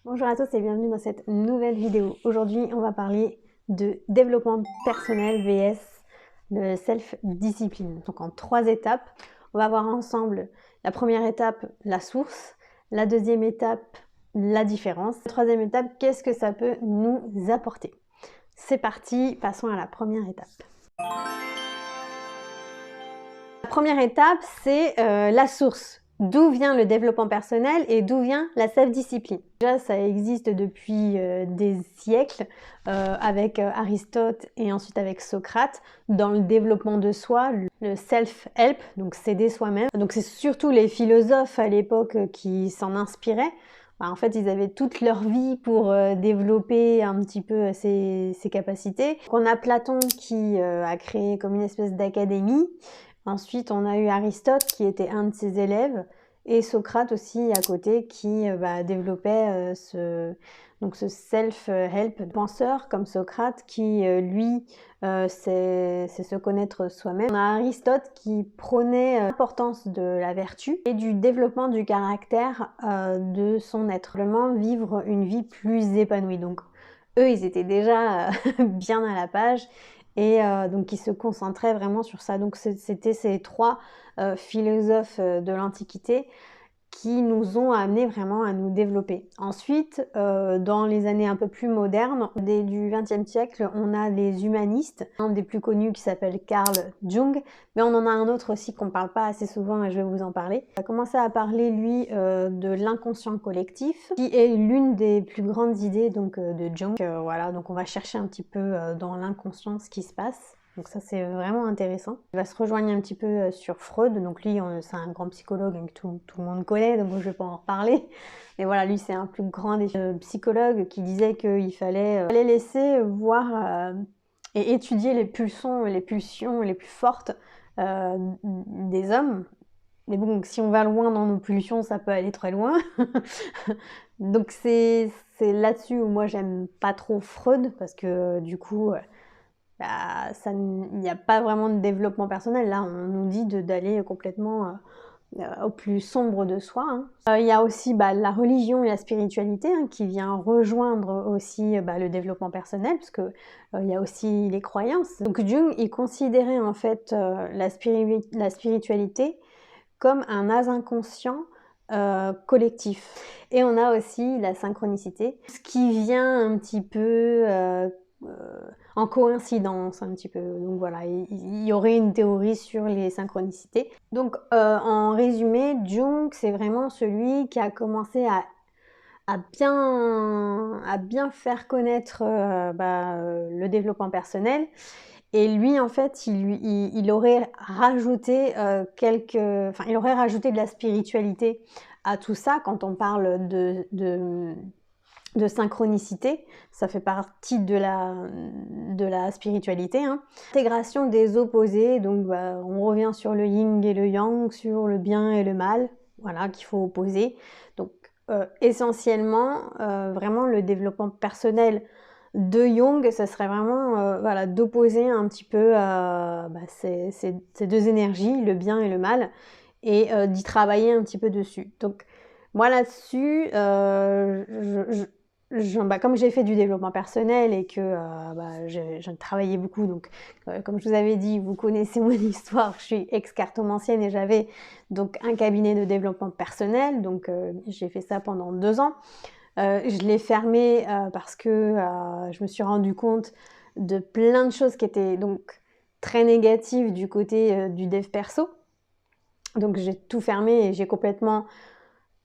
Bonjour à tous et bienvenue dans cette nouvelle vidéo. Aujourd'hui, on va parler de développement personnel vs le self-discipline. Donc en 3 étapes, on va voir ensemble la première étape, la source, la deuxième étape, la différence, la troisième étape, qu'est-ce que ça peut nous apporter. C'est parti, passons à la première étape. La première étape, c'est la source. D'où vient le développement personnel et d'où vient la self-discipline? Déjà, ça existe depuis des siècles avec Aristote et ensuite avec Socrate dans le développement de soi, le self-help, donc s'aider soi-même. Donc c'est surtout les philosophes à l'époque qui s'en inspiraient. En fait, ils avaient toute leur vie pour développer un petit peu ces capacités. Donc, on a Platon qui a créé comme une espèce d'académie. Ensuite, on a eu Aristote qui était un de ses élèves et Socrate aussi à côté qui développait ce self-help. Penseur comme Socrate qui, lui, c'est se connaître soi-même. On a Aristote qui prônait l'importance de la vertu et du développement du caractère de son être. Vraiment vivre une vie plus épanouie. Donc, eux, ils étaient déjà bien à la page. Et donc ils se concentraient vraiment sur ça. Donc c'était ces 3 philosophes de l'Antiquité qui nous ont amené vraiment à nous développer. Ensuite, dans les années un peu plus modernes, dès du XXe siècle, on a les humanistes, un des plus connus qui s'appelle Carl Jung, mais on en a un autre aussi qu'on ne parle pas assez souvent et je vais vous en parler. Il a commencé à parler, lui, de l'inconscient collectif, qui est l'une des plus grandes idées donc, de Jung. Voilà, donc on va chercher un petit peu dans l'inconscient ce qui se passe. Donc ça, c'est vraiment intéressant. Il va se rejoindre un petit peu sur Freud. Donc lui, c'est un grand psychologue que tout le monde connaît, donc je ne vais pas en reparler. Mais voilà, lui, c'est un plus grand des psychologues qui disait qu'il fallait laisser voir et étudier les pulsions les plus fortes des hommes. Mais bon, si on va loin dans nos pulsions, ça peut aller très loin. Donc c'est là-dessus où moi, j'aime pas trop Freud, parce que du coup... il n'y a pas vraiment de développement personnel. Là, on nous dit d'aller complètement au plus sombre de soi. Il y a aussi la religion et la spiritualité qui vient rejoindre aussi le développement personnel, parce que il y a aussi les croyances. Donc Jung, il considérait en fait la spiritualité comme un âge inconscient collectif. Et on a aussi la synchronicité, ce qui vient un petit peu en coïncidence un petit peu. Donc voilà, il y aurait une théorie sur les synchronicités. Donc en résumé, Jung, c'est vraiment celui qui a commencé à bien faire connaître le développement personnel. Et lui, en fait, il aurait rajouté il aurait rajouté de la spiritualité à tout ça. Quand on parle de synchronicité, ça fait partie de la spiritualité. Intégration des opposés, donc on revient sur le yin et le yang, sur le bien et le mal, voilà, qu'il faut opposer. Donc essentiellement, vraiment le développement personnel de Jung, ce serait vraiment d'opposer un petit peu ces 2 énergies, le bien et le mal, et d'y travailler un petit peu dessus. Donc moi là-dessus, comme j'ai fait du développement personnel et que je travaillais beaucoup, donc comme je vous avais dit, vous connaissez mon histoire, je suis ex-cartomancienne et j'avais donc un cabinet de développement personnel, donc j'ai fait ça pendant 2 ans. Je l'ai fermé parce que je me suis rendu compte de plein de choses qui étaient donc très négatives du côté du dev perso. Donc j'ai tout fermé et j'ai complètement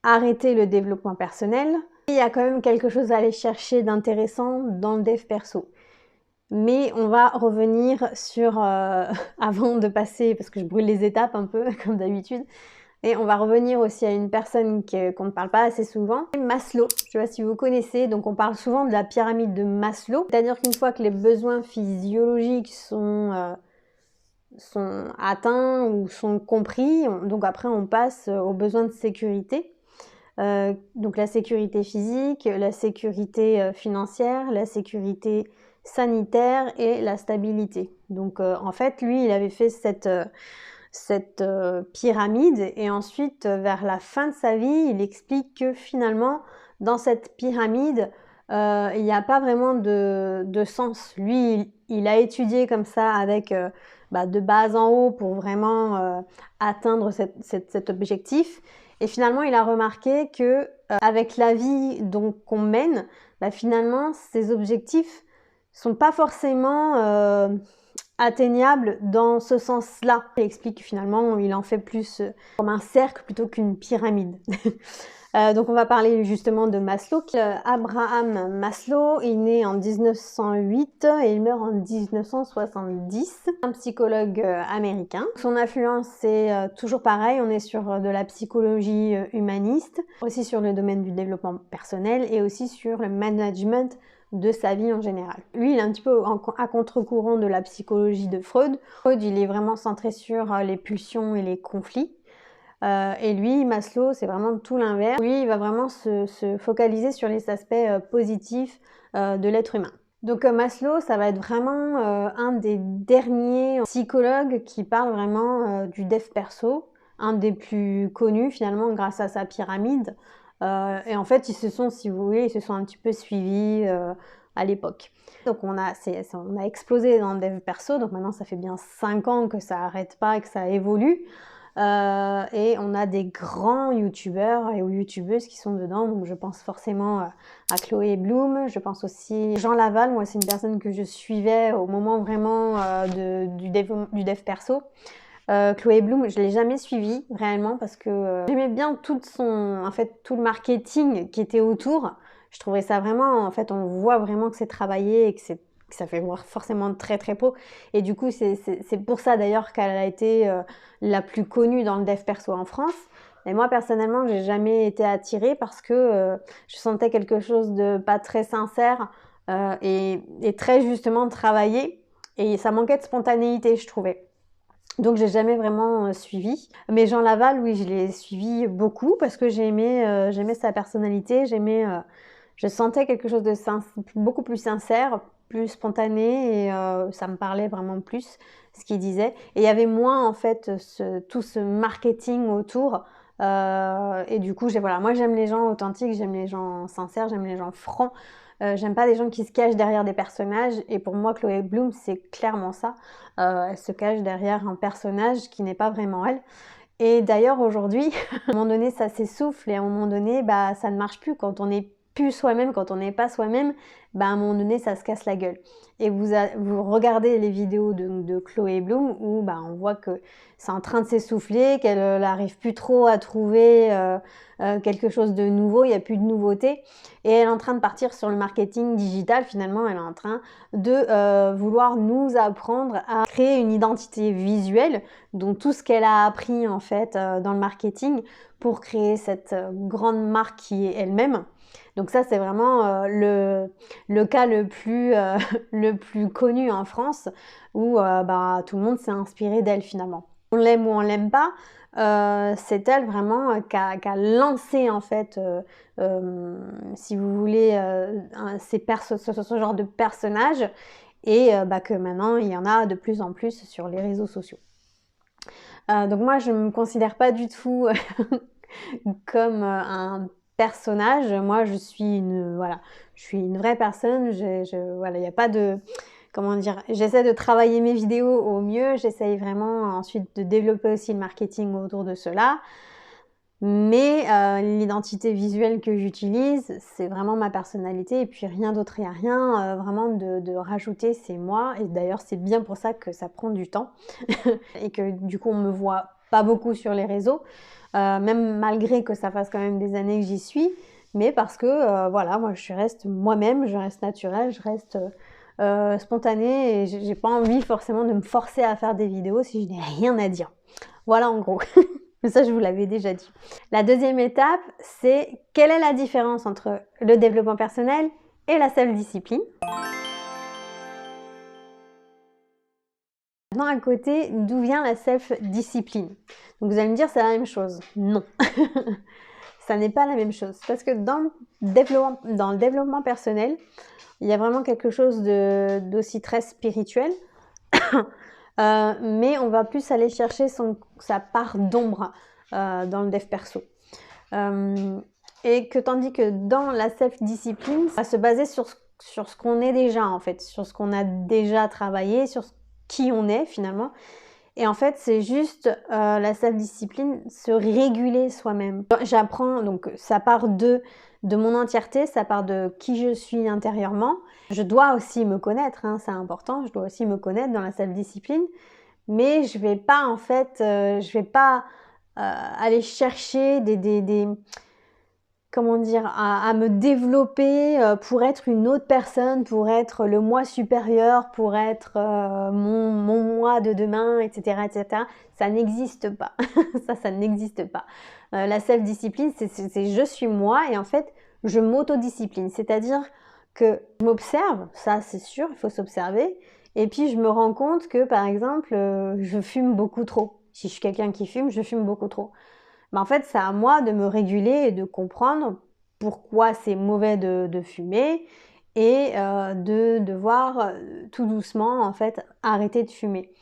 arrêté le développement personnel. Il y a quand même quelque chose à aller chercher d'intéressant dans le dev perso. Mais on va revenir sur, avant de passer, parce que je brûle les étapes un peu comme d'habitude, et on va revenir aussi à une personne qu'on ne parle pas assez souvent, Maslow. Je ne sais pas si vous connaissez, donc on parle souvent de la pyramide de Maslow. C'est-à-dire qu'une fois que les besoins physiologiques sont atteints ou sont compris, donc après on passe aux besoins de sécurité. Donc la sécurité physique, la sécurité financière, la sécurité sanitaire et la stabilité. Donc en fait, lui, il avait fait cette pyramide et ensuite vers la fin de sa vie il explique que finalement dans cette pyramide, il n'y a pas vraiment de sens. Lui, il a étudié comme ça avec de bas en haut pour vraiment atteindre cet objectif. Et finalement, il a remarqué que avec la vie qu'on mène, finalement, ces objectifs sont pas forcément atteignables dans ce sens-là. Il explique que finalement, il en fait plus comme un cercle plutôt qu'une pyramide. Donc on va parler justement de Maslow. Abraham Maslow est né en 1908 et il meurt en 1970. Un psychologue américain. Son influence, c'est toujours pareil, on est sur de la psychologie humaniste, aussi sur le domaine du développement personnel et aussi sur le management de sa vie en général. Lui, il est un petit peu à contre-courant de la psychologie de Freud. Freud, il est vraiment centré sur les pulsions et les conflits. Et lui, Maslow, c'est vraiment tout l'inverse. Lui, il va vraiment se focaliser sur les aspects positifs de l'être humain. Donc Maslow, ça va être vraiment un des derniers psychologues qui parle vraiment du dev perso, un des plus connus finalement grâce à sa pyramide. Et en fait, ils se sont, si vous voulez, ils se sont un petit peu suivis à l'époque. Donc on a explosé dans le dev perso, donc maintenant ça fait bien 5 ans que ça n'arrête pas et que ça évolue. Et on a des grands youtubeurs et youtubeuses qui sont dedans, donc je pense forcément à Chloé Bloom, je pense aussi à Jean Laval. Moi c'est une personne que je suivais au moment vraiment du dev perso. Chloé Bloom, je l'ai jamais suivie réellement parce que j'aimais bien tout le marketing qui était autour. Je trouvais ça vraiment, en fait on voit vraiment que c'est travaillé et que ça fait voir forcément très très beau. Et du coup, c'est pour ça d'ailleurs qu'elle a été la plus connue dans le dev perso en France. Et moi, personnellement, j'ai jamais été attirée parce que je sentais quelque chose de pas très sincère et très justement travaillé. Et ça manquait de spontanéité, je trouvais. Donc, j'ai jamais vraiment suivi. Mais Jean Laval, oui, je l'ai suivi beaucoup parce que j'aimais sa personnalité, je sentais quelque chose de beaucoup plus sincère, plus spontané et ça me parlait vraiment plus ce qu'il disait. Et il y avait moins en fait tout ce marketing autour. Et du coup, moi j'aime les gens authentiques, j'aime les gens sincères, j'aime les gens francs. J'aime pas les gens qui se cachent derrière des personnages. Et pour moi, Chloé Bloom, c'est clairement ça. Elle se cache derrière un personnage qui n'est pas vraiment elle. Et d'ailleurs, aujourd'hui, à un moment donné, ça s'essouffle et à un moment donné, ça ne marche plus quand on n'est plus soi-même, quand on n'est pas soi-même, à un moment donné, ça se casse la gueule. Et vous regardez les vidéos de Chloé Bloom où on voit que c'est en train de s'essouffler, qu'elle n'arrive plus trop à trouver quelque chose de nouveau, il n'y a plus de nouveauté. Et elle est en train de partir sur le marketing digital, finalement, elle est en train de vouloir nous apprendre à créer une identité visuelle, donc tout ce qu'elle a appris en fait dans le marketing pour créer cette grande marque qui est elle-même. Donc ça, c'est vraiment le cas le plus connu en France où tout le monde s'est inspiré d'elle finalement. On l'aime ou on l'aime pas, c'est elle vraiment qui a lancé en fait, si vous voulez, ce genre de personnage et que maintenant il y en a de plus en plus sur les réseaux sociaux. Donc moi, je ne me considère pas du tout comme un personnage. Moi, je suis une vraie personne. Il n'y a pas de... Comment dire? J'essaie de travailler mes vidéos au mieux. J'essaye vraiment ensuite de développer aussi le marketing autour de cela. Mais l'identité visuelle que j'utilise, c'est vraiment ma personnalité et puis rien d'autre, il n'y a rien vraiment de rajouter, c'est moi. Et d'ailleurs, c'est bien pour ça que ça prend du temps et que du coup, on me voit pas beaucoup sur les réseaux, même malgré que ça fasse quand même des années que j'y suis, mais parce que moi, je reste moi-même, je reste naturelle, je reste spontanée et j'ai pas envie forcément de me forcer à faire des vidéos si je n'ai rien à dire. Voilà en gros. Mais ça, je vous l'avais déjà dit. La deuxième étape, c'est quelle est la différence entre le développement personnel et la self-discipline. Maintenant, à côté, d'où vient la self-discipline? Donc, vous allez me dire, c'est la même chose. Non, ça n'est pas la même chose. Parce que dans le développement personnel, il y a vraiment quelque chose d'aussi très spirituel. Mais on va plus aller chercher sa part d'ombre dans le dev perso. Et que tandis que dans la self-discipline, ça va se baser sur ce qu'on est déjà en fait, sur ce qu'on a déjà travaillé, sur qui on est finalement. Et en fait, c'est juste la self-discipline, se réguler soi-même. J'apprends, donc ça part de mon entièreté, ça part de qui je suis intérieurement. Je dois aussi me connaître, hein, c'est important, je dois aussi me connaître dans la self-discipline. Mais je vais pas en fait, je vais pas aller chercher comment dire, à me développer pour être une autre personne, pour être le moi supérieur, pour être mon moi de demain, etc., etc. Ça n'existe pas. Ça n'existe pas. La self-discipline, c'est je suis moi et en fait, je m'autodiscipline. C'est-à-dire que je m'observe, ça c'est sûr, il faut s'observer. Et puis je me rends compte que par exemple, je fume beaucoup trop. Si je suis quelqu'un qui fume, je fume beaucoup trop. Ben en fait, c'est à moi de me réguler et de comprendre pourquoi c'est mauvais de fumer et de devoir tout doucement en fait arrêter de fumer.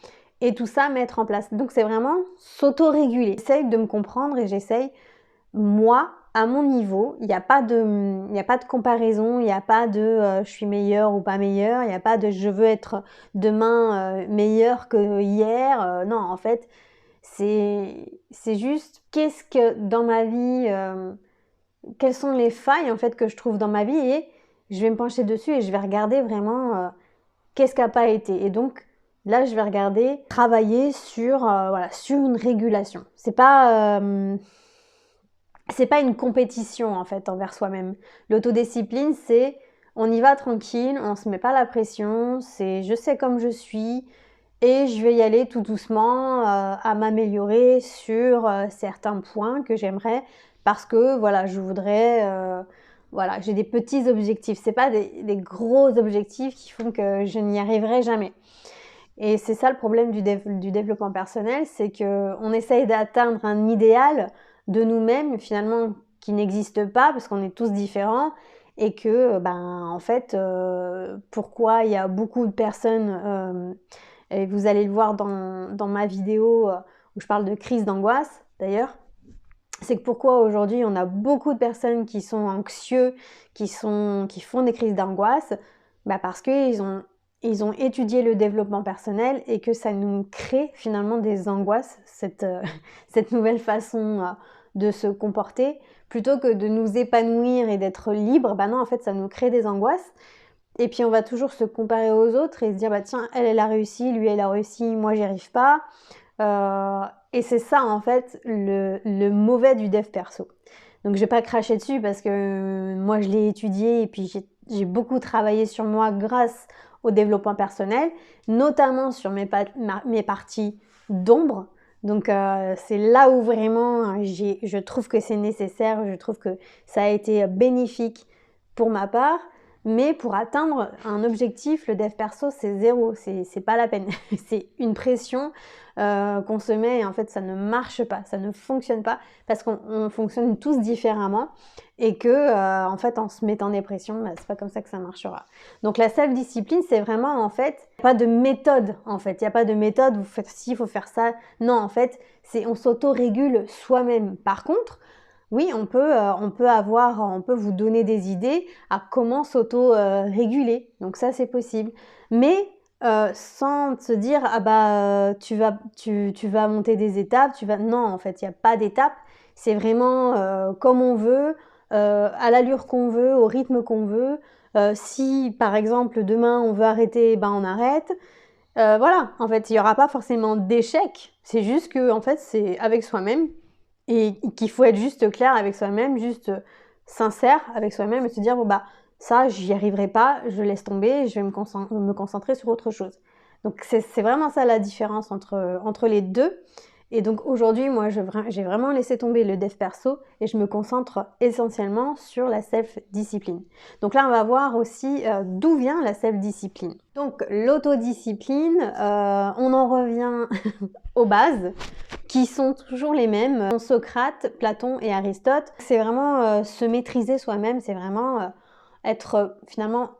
Et tout ça mettre en place. Donc c'est vraiment s'auto-réguler. J'essaye de me comprendre et j'essaye, moi, à mon niveau, il n'y a pas de comparaison, il n'y a pas de je suis meilleure ou pas meilleure, il n'y a pas de je veux être demain meilleure que hier. Non, en fait, c'est juste qu'est-ce que dans ma vie, quelles sont les failles en fait que je trouve dans ma vie et je vais me pencher dessus et je vais regarder vraiment qu'est-ce qui n'a pas été. Et donc là, je vais regarder, travailler sur, voilà, sur une régulation. C'est pas une compétition en fait envers soi-même. L'autodiscipline, c'est on y va tranquille, on se met pas la pression, c'est je sais comme je suis. Et je vais y aller tout doucement à m'améliorer sur certains points que j'aimerais parce que voilà, je voudrais, voilà, j'ai des petits objectifs. C'est pas des gros objectifs qui font que je n'y arriverai jamais. Et c'est ça le problème du développement personnel, c'est qu'on essaye d'atteindre un idéal de nous-mêmes finalement qui n'existe pas parce qu'on est tous différents et que, ben, en fait, pourquoi il y a beaucoup de personnes, et vous allez le voir dans ma vidéo où je parle de crise d'angoisse d'ailleurs, c'est que pourquoi aujourd'hui on a beaucoup de personnes qui sont anxieux, qui font des crises d'angoisse, bah parce qu'ils ont étudié le développement personnel et que ça nous crée finalement des angoisses, cette nouvelle façon de se comporter, plutôt que de nous épanouir et d'être libre, bah non, en fait ça nous crée des angoisses. Et puis on va toujours se comparer aux autres et se dire bah tiens, elle a réussi, lui elle a réussi, moi j'y arrive pas. Et c'est ça en fait le mauvais du dev perso. Donc je vais pas cracher dessus parce que moi je l'ai étudié et puis j'ai beaucoup travaillé sur moi grâce au développement personnel, notamment sur mes parties d'ombre. Donc c'est là où vraiment je trouve que c'est nécessaire, je trouve que ça a été bénéfique pour ma part. Mais pour atteindre un objectif, le dev perso, c'est zéro, c'est pas la peine. C'est une pression qu'on se met et en fait ça ne marche pas, ça ne fonctionne pas parce qu'on fonctionne tous différemment et que en fait en se mettant des pressions, bah, c'est pas comme ça que ça marchera. Donc la self-discipline, c'est vraiment en fait pas de méthode en fait, il n'y a pas de méthode, vous faites ci, il faut faire ça. Non, en fait, on s'auto-régule soi-même. Par contre, oui, on peut vous donner des idées à comment s'auto-réguler. Donc ça, c'est possible. Mais sans se dire, ah bah, tu vas monter des étapes, non, en fait, il n'y a pas d'étapes. C'est vraiment comme on veut, à l'allure qu'on veut, au rythme qu'on veut. Si, par exemple, demain, on veut arrêter, ben on arrête. Voilà, en fait, il n'y aura pas forcément d'échec. C'est juste que, en fait, c'est avec soi-même. Et qu'il faut être juste clair avec soi-même, juste sincère avec soi-même et se dire bon bah ça j'y arriverai pas, je laisse tomber, je vais me concentrer sur autre chose. Donc c'est vraiment ça la différence entre les deux. Et donc aujourd'hui moi j'ai vraiment laissé tomber le dev perso et je me concentre essentiellement sur la self-discipline. Donc là on va voir aussi d'où vient la self-discipline. Donc l'autodiscipline, on en revient aux bases qui sont toujours les mêmes, Socrate, Platon et Aristote. C'est vraiment se maîtriser soi-même, c'est vraiment être finalement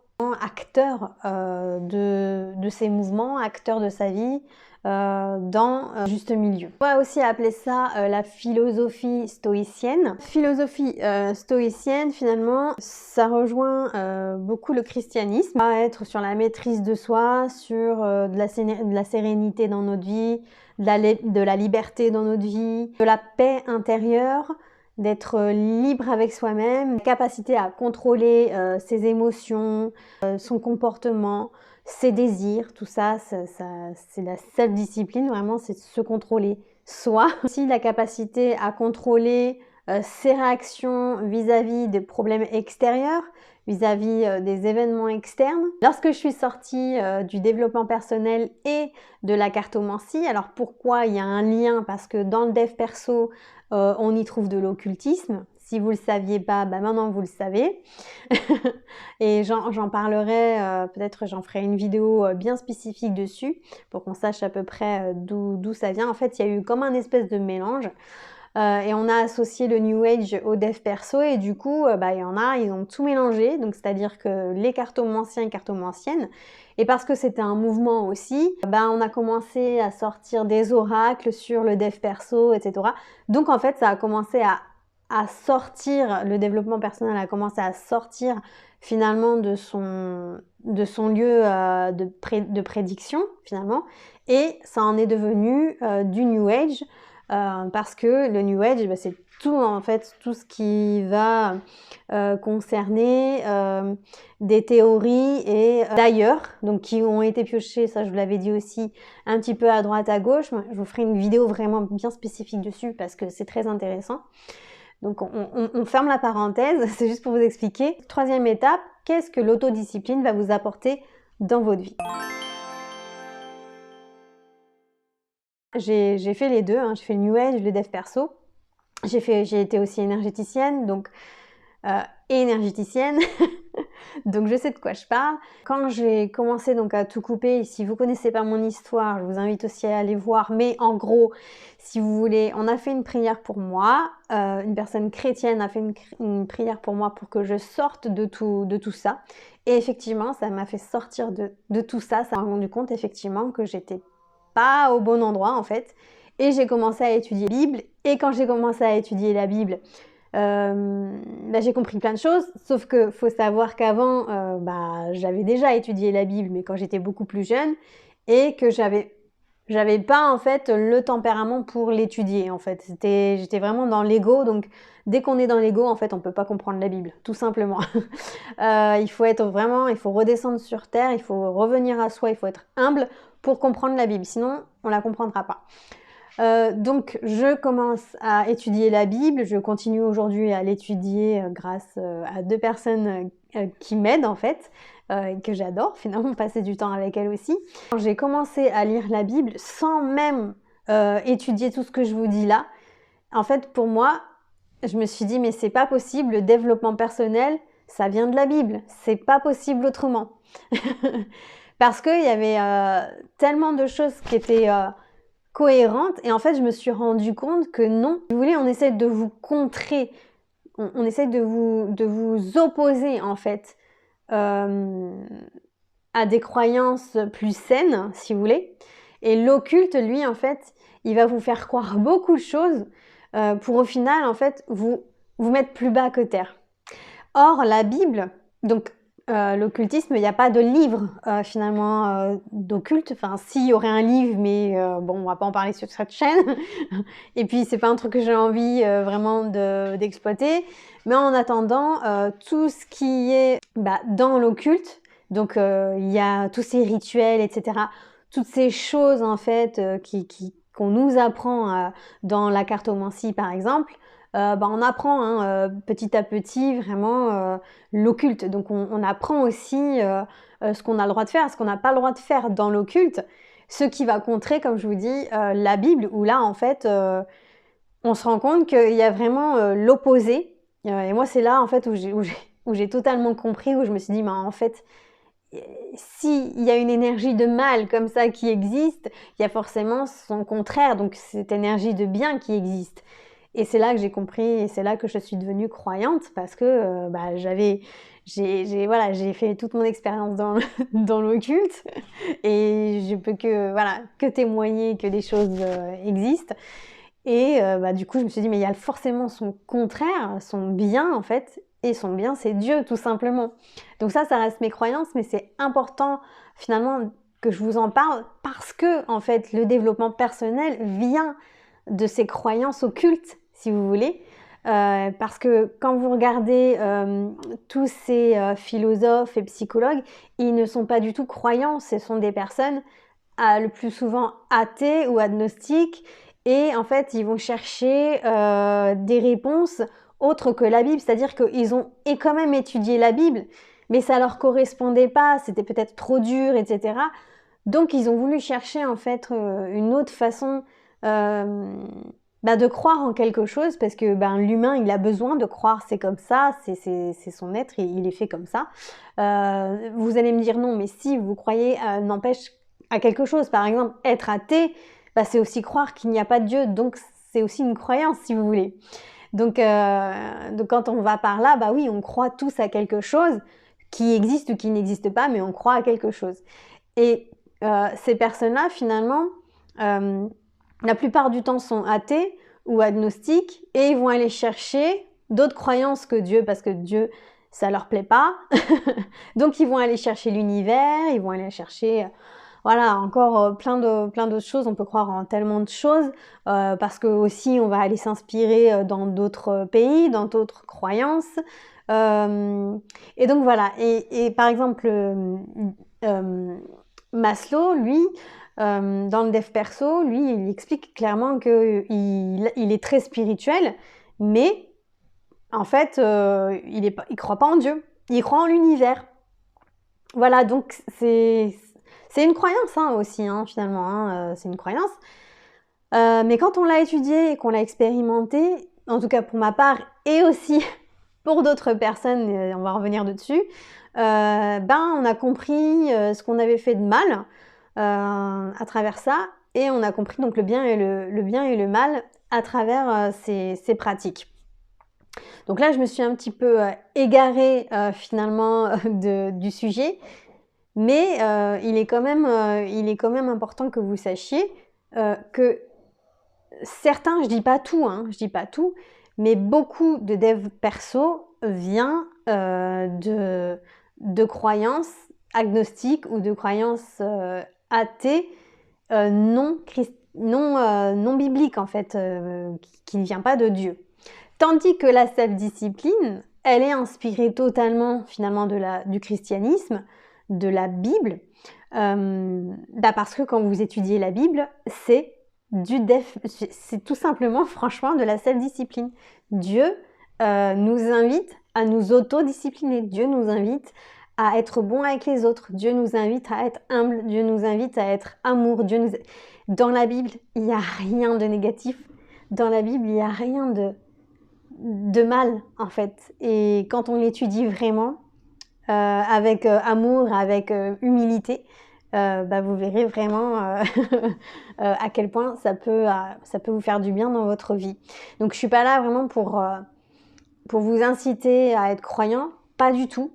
acteur de ses mouvements, acteur de sa vie, dans juste milieu. On va aussi appeler ça la philosophie stoïcienne. Philosophie stoïcienne, finalement, ça rejoint beaucoup le christianisme. Ça va être sur la maîtrise de soi, sur de la sérénité dans notre vie, de la liberté dans notre vie, de la paix intérieure, d'être libre avec soi-même, la capacité à contrôler ses émotions, son comportement, ses désirs, tout ça, c'est la self-discipline, vraiment, c'est se contrôler soi. Aussi la capacité à contrôler ses réactions vis-à-vis des problèmes extérieurs, vis-à-vis des événements externes. Lorsque je suis sortie du développement personnel et de la cartomancie, alors pourquoi il y a un lien? Parce que dans le dev perso, on y trouve de l'occultisme. Si vous ne le saviez pas, bah maintenant vous le savez. Et j'en parlerai, peut-être j'en ferai une vidéo bien spécifique dessus pour qu'on sache à peu près d'où ça vient. En fait, il y a eu comme un espèce de mélange. Et on a associé le New Age au dev perso et du coup, il y en a, ils ont tout mélangé. Donc, c'est-à-dire que les cartomanciens et cartomanciennes, et parce que c'était un mouvement aussi, on a commencé à sortir des oracles sur le dev perso, etc. Donc, en fait, ça a commencé à sortir, le développement personnel a commencé à sortir finalement de son lieu de prédiction, finalement. Et ça en est devenu du New Age. Parce que le New Age, c'est tout en fait, tout ce qui va concerner des théories et d'ailleurs, donc qui ont été piochées, ça je vous l'avais dit aussi, un petit peu à droite à gauche. Je vous ferai une vidéo vraiment bien spécifique dessus parce que c'est très intéressant. Donc on ferme la parenthèse, c'est juste pour vous expliquer. Troisième étape, qu'est-ce que l'autodiscipline va vous apporter dans votre vie? J'ai fait les deux, hein. J'ai fait le New Age, le dev perso. J'ai été aussi énergéticienne, donc énergéticienne, donc je sais de quoi je parle. Quand j'ai commencé donc à tout couper, si vous connaissez pas mon histoire, je vous invite aussi à aller voir. Mais en gros, si vous voulez, on a fait une prière pour moi. Une personne chrétienne a fait une prière pour moi pour que je sorte de tout ça. Et effectivement, ça m'a fait sortir de tout ça. Ça m'a rendu compte effectivement que j'étais pas au bon endroit en fait. Et j'ai commencé à étudier la Bible. Et quand j'ai commencé à étudier la Bible, j'ai compris plein de choses. Sauf que faut savoir qu'avant, j'avais déjà étudié la Bible, mais quand j'étais beaucoup plus jeune, et que j'avais pas en fait le tempérament pour l'étudier. En fait, j'étais vraiment dans l'ego. Donc dès qu'on est dans l'ego, en fait, on peut pas comprendre la Bible, tout simplement. Il faut redescendre sur terre, il faut revenir à soi, il faut être humble pour comprendre la Bible, sinon on la comprendra pas. Donc je commence à étudier la Bible, je continue aujourd'hui à l'étudier grâce à deux personnes qui m'aident en fait, que j'adore finalement passer du temps avec elles aussi. Quand j'ai commencé à lire la Bible sans même étudier tout ce que je vous dis là, en fait pour moi, je me suis dit mais c'est pas possible, le développement personnel, ça vient de la Bible, c'est pas possible autrement. Parce qu'il y avait tellement de choses qui étaient cohérentes et en fait je me suis rendu compte que non. Si vous voulez, on essaie de vous contrer, on essaie de vous opposer en fait à des croyances plus saines, si vous voulez. Et l'occulte, lui, en fait, il va vous faire croire beaucoup de choses pour au final, en fait, vous mettre plus bas que terre. Or, la Bible, donc l'occultisme, il n'y a pas de livre finalement d'occulte. Enfin, s'il y aurait un livre, mais bon, on va pas en parler sur cette chaîne. Et puis, c'est pas un truc que j'ai envie vraiment d'exploiter. Mais en attendant, tout ce qui est dans l'occulte, donc il y a tous ces rituels, etc. Toutes ces choses en fait qu'on nous apprend dans la cartomancie par exemple. On apprend petit à petit vraiment l'occulte. Donc on apprend aussi ce qu'on a le droit de faire, ce qu'on n'a pas le droit de faire dans l'occulte. Ce qui va contrer, comme je vous dis, la Bible, où là en fait on se rend compte qu'il y a vraiment l'opposé. Et moi c'est là en fait où j'ai totalement compris, où je me suis dit en fait s'il y a une énergie de mal comme ça qui existe, il y a forcément son contraire, donc cette énergie de bien qui existe. Et c'est là que j'ai compris, et c'est là que je suis devenue croyante, parce que j'avais voilà, j'ai fait toute mon expérience dans, dans l'occulte et je peux que, voilà, que témoigner que des choses existent. Et bah, du coup, je me suis dit, mais il y a forcément son contraire, son bien en fait, et son bien, c'est Dieu, tout simplement. Donc ça reste mes croyances, mais c'est important finalement que je vous en parle parce que en fait, le développement personnel vient de ces croyances occultes, si vous voulez. Parce que quand vous regardez tous ces philosophes et psychologues, ils ne sont pas du tout croyants, ce sont des personnes le plus souvent athées ou agnostiques, et en fait ils vont chercher des réponses autres que la Bible, c'est-à-dire qu'ils ont quand même étudié la Bible, mais ça leur correspondait pas, c'était peut-être trop dur, etc. Donc ils ont voulu chercher en fait une autre façon de croire en quelque chose, parce que l'humain il a besoin de croire, c'est comme ça, c'est son être, il est fait comme ça. Vous allez me dire non, mais si vous croyez n'empêche à quelque chose, par exemple être athée, c'est aussi croire qu'il n'y a pas de Dieu, donc c'est aussi une croyance si vous voulez. Donc quand on va par là, oui, on croit tous à quelque chose qui existe ou qui n'existe pas, mais on croit à quelque chose. Et ces personnes-là, finalement, la plupart du temps sont athées ou agnostiques, et ils vont aller chercher d'autres croyances que Dieu, parce que Dieu, ça leur plaît pas. Donc ils vont aller chercher l'univers, ils vont aller chercher voilà, encore plein d'autres choses. On peut croire en tellement de choses, parce que aussi on va aller s'inspirer dans d'autres pays, dans d'autres croyances. Et donc voilà, et par exemple Maslow, lui, dans le dev perso, lui, il explique clairement qu'il est très spirituel, mais en fait, il croit pas en Dieu, il croit en l'univers. Voilà, donc c'est une croyance aussi, finalement, c'est une croyance. Mais quand on l'a étudié et qu'on l'a expérimenté, en tout cas pour ma part, et aussi pour d'autres personnes, on va revenir dessus, on a compris ce qu'on avait fait de mal à travers ça, et on a compris donc le bien et le mal à travers ces pratiques. Donc là, je me suis un petit peu égarée finalement du sujet, mais il est quand même important que vous sachiez que certains, je dis pas tout, mais beaucoup de dev perso vient de croyances agnostiques ou de croyances athées non bibliques en fait, qui ne vient pas de Dieu. Tandis que la self-discipline, elle est inspirée totalement finalement du christianisme, de la Bible, parce que quand vous étudiez la Bible, c'est tout simplement, franchement, de la self-discipline. Dieu nous invite à nous autodiscipliner. Dieu nous invite à être bon avec les autres. Dieu nous invite à être humble. Dieu nous invite à être amour. Dans la Bible, il n'y a rien de négatif. Dans la Bible, il n'y a rien de mal, en fait. Et quand on l'étudie vraiment, avec amour, avec humilité, vous verrez vraiment à quel point ça peut vous faire du bien dans votre vie. Donc je suis pas là vraiment pour vous inciter à être croyant, pas du tout.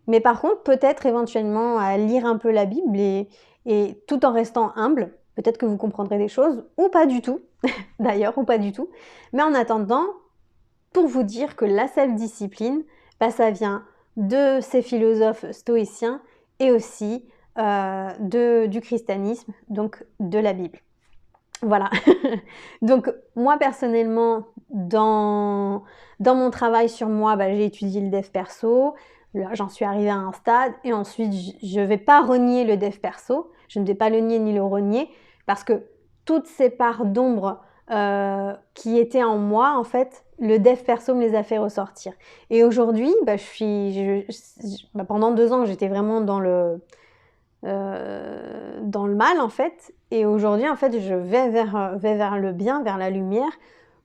Mais par contre, peut-être éventuellement à lire un peu la Bible, et tout en restant humble, peut-être que vous comprendrez des choses, ou pas du tout, d'ailleurs, ou pas du tout. Mais en attendant, pour vous dire que la self-discipline, ça vient de ces philosophes stoïciens et aussi du christianisme, donc de la Bible. Voilà. Donc moi personnellement, dans mon travail sur moi, j'ai étudié le dev perso. Là, j'en suis arrivée à un stade, et ensuite je ne vais pas renier le dev perso. Je ne vais pas le nier ni le renier, parce que toutes ces parts d'ombre qui étaient en moi, en fait, le dev perso me les a fait ressortir. Et aujourd'hui, pendant 2 ans, j'étais vraiment dans le mal, en fait. Et aujourd'hui, en fait, je vais vers le bien, vers la lumière,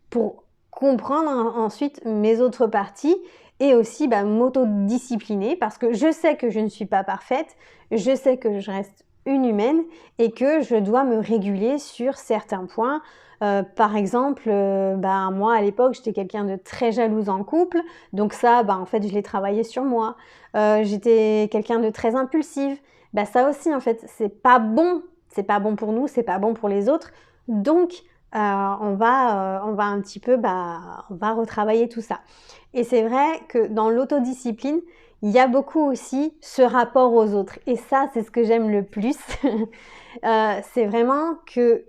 pour comprendre ensuite mes autres parties, et aussi m'autodiscipliner, parce que je sais que je ne suis pas parfaite, je sais que je reste une humaine et que je dois me réguler sur certains points. Par exemple, moi à l'époque j'étais quelqu'un de très jalouse en couple, donc ça en fait je l'ai travaillé sur moi. J'étais quelqu'un de très impulsive, ça aussi en fait c'est pas bon pour nous, c'est pas bon pour les autres, donc on va un petit peu, on va retravailler tout ça. Et c'est vrai que dans l'autodiscipline, il y a beaucoup aussi ce rapport aux autres. Et ça, c'est ce que j'aime le plus. C'est vraiment que,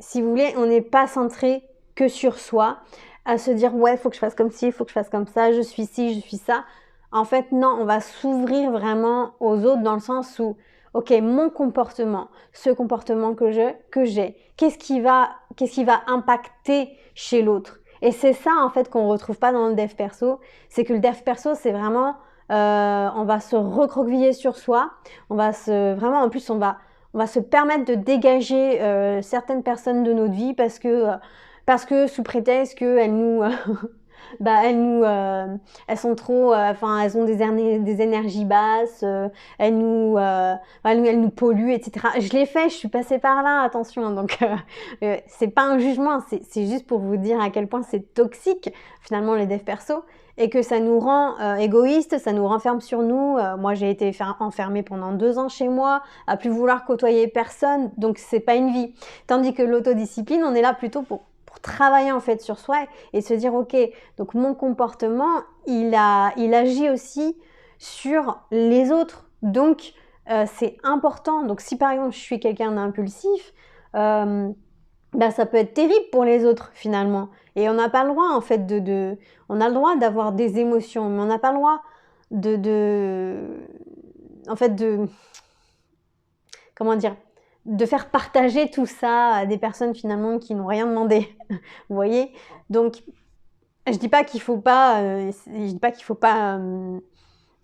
si vous voulez, on n'est pas centré que sur soi, à se dire ouais, il faut que je fasse comme ci, il faut que je fasse comme ça, je suis ci, je suis ça. En fait, non, on va s'ouvrir vraiment aux autres dans le sens où, ok, mon comportement, ce comportement que j'ai, qu'est-ce qui va impacter chez l'autre? Et c'est ça en fait qu'on retrouve pas dans le dev perso, c'est que le dev perso c'est vraiment, on va se recroqueviller sur soi, on va vraiment en plus on va se permettre de dégager certaines personnes de notre vie parce que sous prétexte qu'elles nous elles sont trop, elles ont des énergies basses, elles nous polluent, etc. Je l'ai fait, je suis passée par là, attention, donc c'est pas un jugement, c'est juste pour vous dire à quel point c'est toxique finalement les devs perso et que ça nous rend égoïstes, ça nous renferme sur nous. Moi j'ai été enfermée pendant 2 ans chez moi, à plus vouloir côtoyer personne, donc c'est pas une vie. Tandis que l'autodiscipline, on est là plutôt pour travailler en fait sur soi et se dire ok, donc mon comportement il agit aussi sur les autres, donc c'est important. Donc si par exemple je suis quelqu'un d'impulsif, ça peut être terrible pour les autres finalement, et on n'a pas le droit en fait on a le droit d'avoir des émotions, mais on n'a pas le droit en fait comment dire, de faire partager tout ça à des personnes finalement qui n'ont rien demandé. Vous voyez? Donc, je dis pas qu'il faut pas,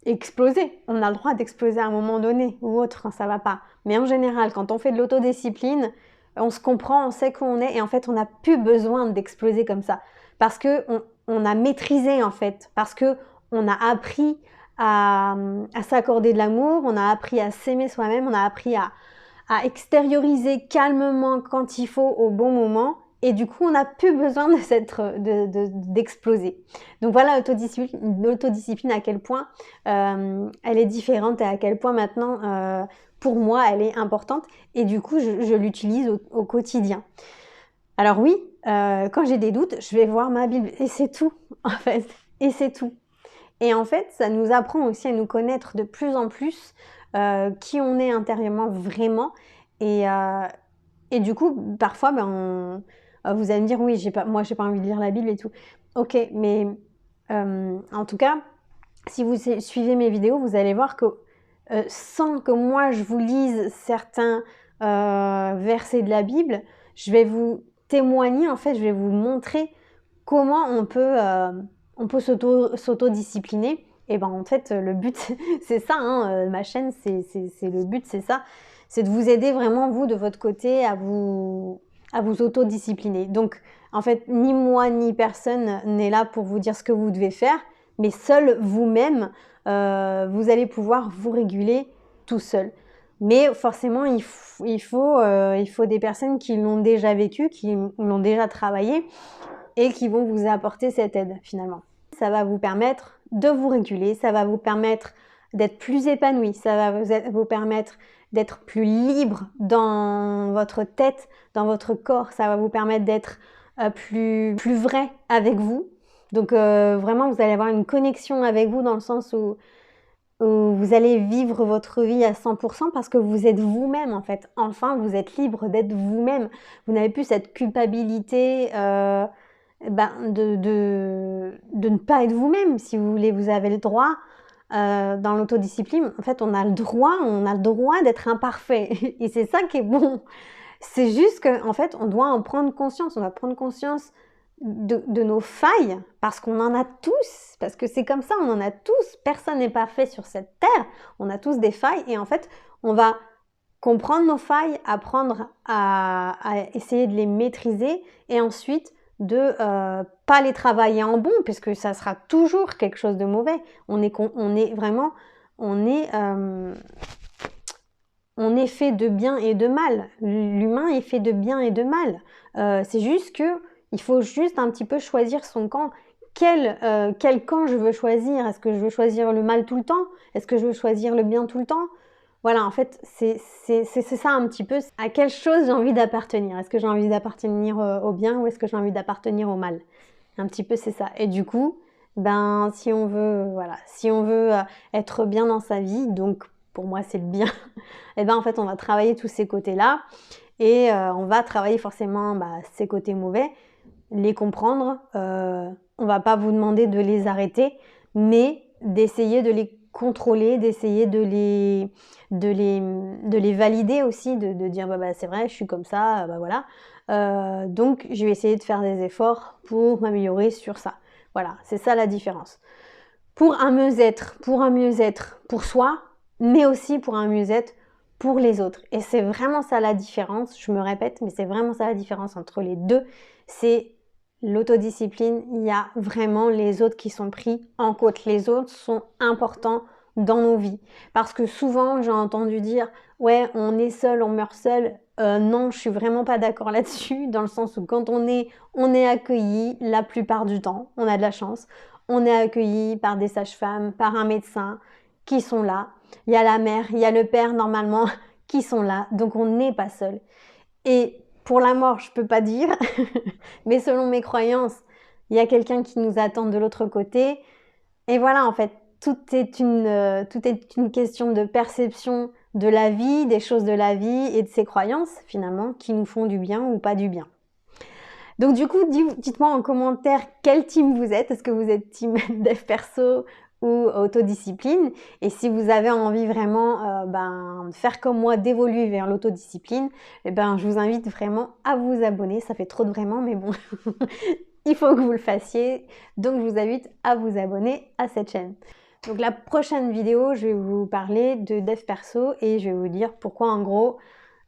exploser. On a le droit d'exploser à un moment donné ou autre quand ça va pas. Mais en général, quand on fait de l'autodiscipline, on se comprend, on sait qui on est et en fait, on n'a plus besoin d'exploser comme ça. Parce que on a maîtrisé en fait, parce que on a appris à s'accorder de l'amour, on a appris à s'aimer soi-même, on a appris à extérioriser calmement quand il faut au bon moment, et du coup on n'a plus besoin d'exploser. Donc voilà l'autodiscipline à quel point elle est différente et à quel point maintenant pour moi elle est importante, et du coup je l'utilise au quotidien. Alors oui, quand j'ai des doutes, je vais voir ma Bible et c'est tout en fait, et c'est tout. Et en fait, ça nous apprend aussi à nous connaître de plus en plus, qui on est intérieurement vraiment. Et du coup, parfois, vous allez me dire, oui, moi, j'ai pas envie de lire la Bible et tout. Ok, mais en tout cas, si vous suivez mes vidéos, vous allez voir que sans que moi, je vous lise certains versets de la Bible, je vais vous témoigner, en fait, je vais vous montrer comment on peut s'auto-discipliner. Et en fait, le but, c'est ça, ma chaîne, c'est le but, c'est ça. C'est de vous aider vraiment, vous, de votre côté, à vous autodiscipliner. Donc, en fait, ni moi, ni personne n'est là pour vous dire ce que vous devez faire, mais seul vous-même, vous allez pouvoir vous réguler tout seul. Mais forcément, il faut des personnes qui l'ont déjà vécu, qui l'ont déjà travaillé, et qui vont vous apporter cette aide finalement. Ça va vous permettre de vous réguler, ça va vous permettre d'être plus épanoui, ça va vous permettre d'être plus libre dans votre tête, dans votre corps, ça va vous permettre d'être plus vrai avec vous. Donc vraiment, vous allez avoir une connexion avec vous dans le sens où vous allez vivre votre vie à 100% parce que vous êtes vous-même en fait. Enfin, vous êtes libre d'être vous-même. Vous n'avez plus cette culpabilité de ne pas être vous-même. Si vous voulez, vous avez le droit. Dans l'autodiscipline, en fait, on a le droit d'être imparfait. Et c'est ça qui est bon. C'est juste qu'en fait, on doit en prendre conscience. On doit prendre conscience de nos failles, parce qu'on en a tous, parce que c'est comme ça, on en a tous. Personne n'est parfait sur cette terre. On a tous des failles, et en fait, on va comprendre nos failles, apprendre à essayer de les maîtriser, et ensuite de pas les travailler en bon, puisque ça sera toujours quelque chose de mauvais. On est on est fait de bien et de mal. L'humain est fait de bien et de mal. C'est juste que il faut juste un petit peu choisir son camp. Quel camp je veux choisir? Est-ce que je veux choisir le mal tout le temps? Est-ce que je veux choisir le bien tout le temps? Voilà, en fait, c'est ça un petit peu. À quelle chose j'ai envie d'appartenir? Est-ce que j'ai envie d'appartenir au bien ou est-ce que j'ai envie d'appartenir au mal? Un petit peu, c'est ça. Et du coup, ben, si on veut, voilà, si on veut être bien dans sa vie, donc pour moi c'est le bien, et ben en fait on va travailler tous ces côtés-là et on va travailler forcément ces côtés mauvais, les comprendre. On va pas vous demander de les arrêter, mais d'essayer de les contrôler, d'essayer de les valider aussi, de dire c'est vrai, je suis comme ça, voilà. Donc je vais essayer de faire des efforts pour m'améliorer sur ça. Voilà, c'est ça la différence. Pour un mieux-être pour soi, mais aussi pour un mieux-être pour les autres. Et c'est vraiment ça la différence, je me répète, mais c'est vraiment ça la différence entre les deux. C'est l'autodiscipline, il y a vraiment les autres qui sont pris en compte. Les autres sont importants dans nos vies. Parce que souvent, j'ai entendu dire « Ouais, on est seul, on meurt seul ». Non, je suis vraiment pas d'accord là-dessus, dans le sens où quand on est accueilli la plupart du temps, on a de la chance. On est accueilli par des sages-femmes, par un médecin qui sont là. Il y a la mère, il y a le père normalement qui sont là. Donc on n'est pas seul. Et pour la mort, je peux pas dire, mais selon mes croyances, il y a quelqu'un qui nous attend de l'autre côté. Et voilà, en fait, tout est une question de perception de la vie, des choses de la vie et de ses croyances, finalement, qui nous font du bien ou pas du bien. Donc du coup, dites-moi en commentaire quel team vous êtes. Est-ce que vous êtes team dev perso ou autodiscipline? Et si vous avez envie vraiment de faire comme moi, d'évoluer vers l'autodiscipline, je vous invite vraiment à vous abonner. Ça fait trop de vraiment, mais bon, il faut que vous le fassiez. Donc je vous invite à vous abonner à cette chaîne. Donc la prochaine vidéo, je vais vous parler de dev perso et je vais vous dire pourquoi en gros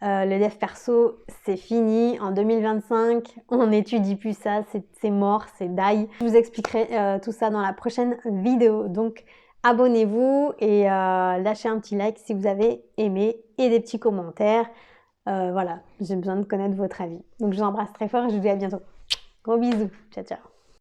le dev perso c'est fini en 2025, on n'étudie plus ça, c'est mort, c'est die. Je vous expliquerai tout ça dans la prochaine vidéo. Donc abonnez-vous et lâchez un petit like si vous avez aimé et des petits commentaires. Voilà, j'ai besoin de connaître votre avis. Donc je vous embrasse très fort et je vous dis à bientôt. Gros bisous, ciao ciao.